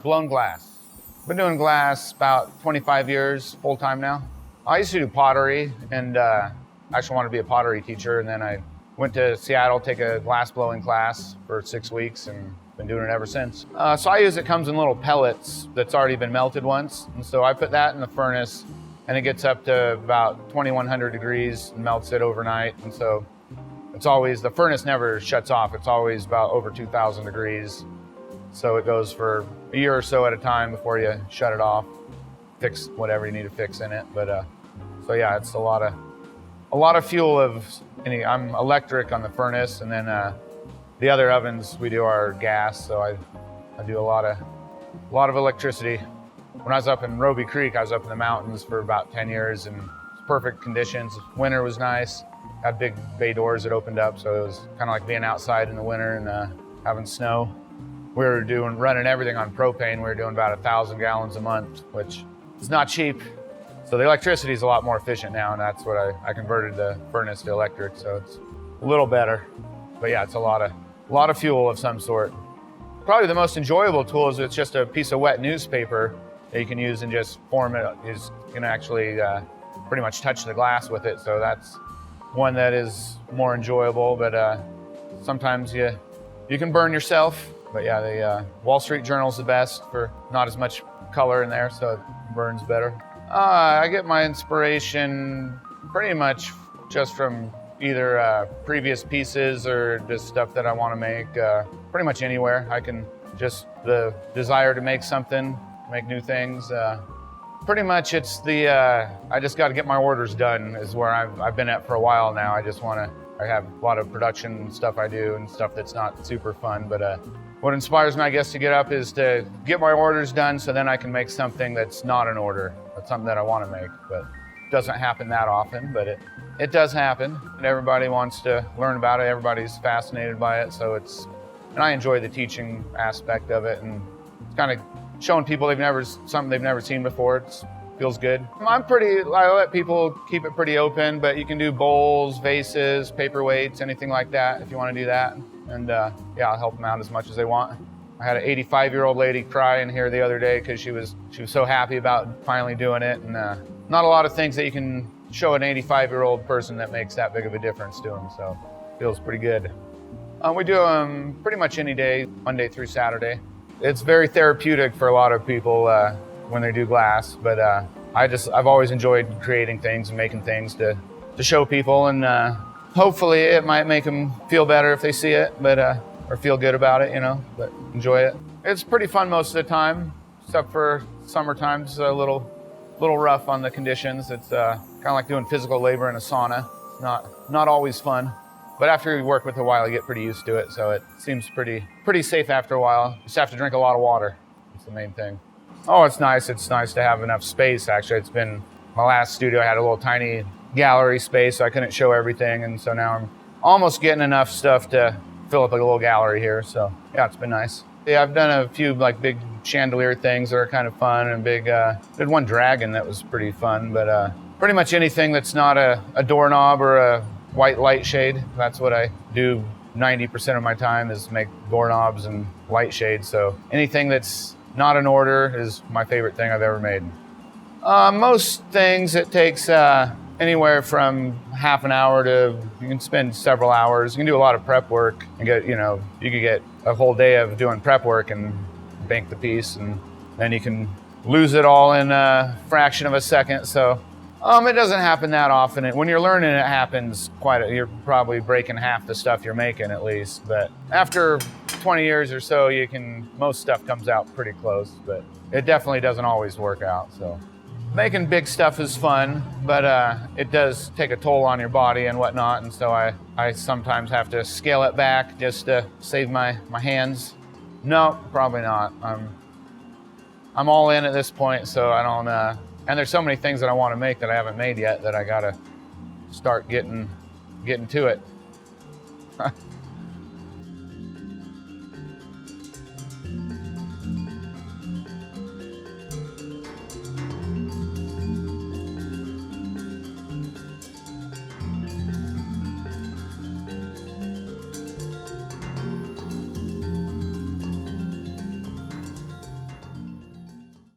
blown glass. Been doing glass about 25 years, full time now. I used to do pottery and actually wanted to be a pottery teacher, and then I went to Seattle, take a glass blowing class for 6 weeks, and been doing it ever since. So I use, it comes in little pellets that's already been melted once, and so I put that in the furnace, and it gets up to about 2100 degrees and melts it overnight, and so it's always, the furnace never shuts off. It's always about over 2000 degrees. So it goes for a year or so at a time before you shut it off, fix whatever you need to fix in it. But so yeah, it's a lot of fuel I'm electric on the furnace, and then the other ovens we do are gas. So I do a lot of electricity. When I was up in Roby Creek, I was up in the mountains for about 10 years, and it's perfect conditions. Winter was nice. Had big bay doors that opened up, so it was kind of like being outside in the winter and having snow. We were running everything on propane. We were doing about 1,000 gallons a month, which is not cheap. So the electricity is a lot more efficient now, and that's what I converted the furnace to electric, so it's a little better. But yeah, it's a lot of fuel of some sort. Probably the most enjoyable tool is it's just a piece of wet newspaper that you can use and just form it. You can actually pretty much touch the glass with it, so that's one that is more enjoyable, but sometimes you can burn yourself. But yeah, the Wall Street Journal is the best for not as much color in there, so it burns better. I get my inspiration pretty much just from either previous pieces or just stuff that I want to make, pretty much anywhere. I can just, the desire to make something, make new things. Pretty much it's I just got to get my orders done is where I've been at for a while now. I have a lot of production stuff I do and stuff that's not super fun, but what inspires me, I guess, to get up is to get my orders done so then I can make something that's not an order. That's something that I want to make, but it doesn't happen that often, but it does happen. And everybody wants to learn about it. Everybody's fascinated by it, and I enjoy the teaching aspect of it, and it's kind of showing people something they've never seen before. It feels good. I let people keep it pretty open, but you can do bowls, vases, paperweights, anything like that if you want to do that. And yeah, I'll help them out as much as they want. I had an 85-year-old lady cry in here the other day because she was so happy about finally doing it. And not a lot of things that you can show an 85-year-old person that makes that big of a difference to them. So it feels pretty good. We do them pretty much any day, Monday through Saturday. It's very therapeutic for a lot of people when they do glass, but I've always enjoyed creating things and making things to show people, and hopefully it might make them feel better if they see it, but or feel good about it, but enjoy it. It's pretty fun most of the time, except for summertime. It's a little rough on the conditions. It's kind of like doing physical labor in a sauna. Not always fun. But after you work with it a while, you get pretty used to it, so it seems pretty safe after a while. You just have to drink a lot of water. That's the main thing. Oh, it's nice. It's nice to have enough space, actually. It's been my last studio. I had a little tiny gallery space, so I couldn't show everything, and so now I'm almost getting enough stuff to fill up a little gallery here, so yeah, it's been nice. Yeah, I've done a few big chandelier things that are kind of fun, and did one dragon that was pretty fun, but pretty much anything that's not a doorknob or a white light shade. That's what I do 90% of my time, is make doorknobs and light shades. So anything that's not an order is my favorite thing I've ever made. Most things it takes anywhere from half an hour to, you can spend several hours. You can do a lot of prep work and you could get a whole day of doing prep work and bank the piece, and then you can lose it all in a fraction of a second. So it doesn't happen that often. When you're learning, it happens you're probably breaking half the stuff you're making at least. But after 20 years or so, most stuff comes out pretty close, but it definitely doesn't always work out. So making big stuff is fun, but it does take a toll on your body and whatnot. And so I sometimes have to scale it back just to save my hands. No, probably not. I'm all in at this point, so I don't, and there's so many things that I want to make that I haven't made yet that I gotta start getting to it.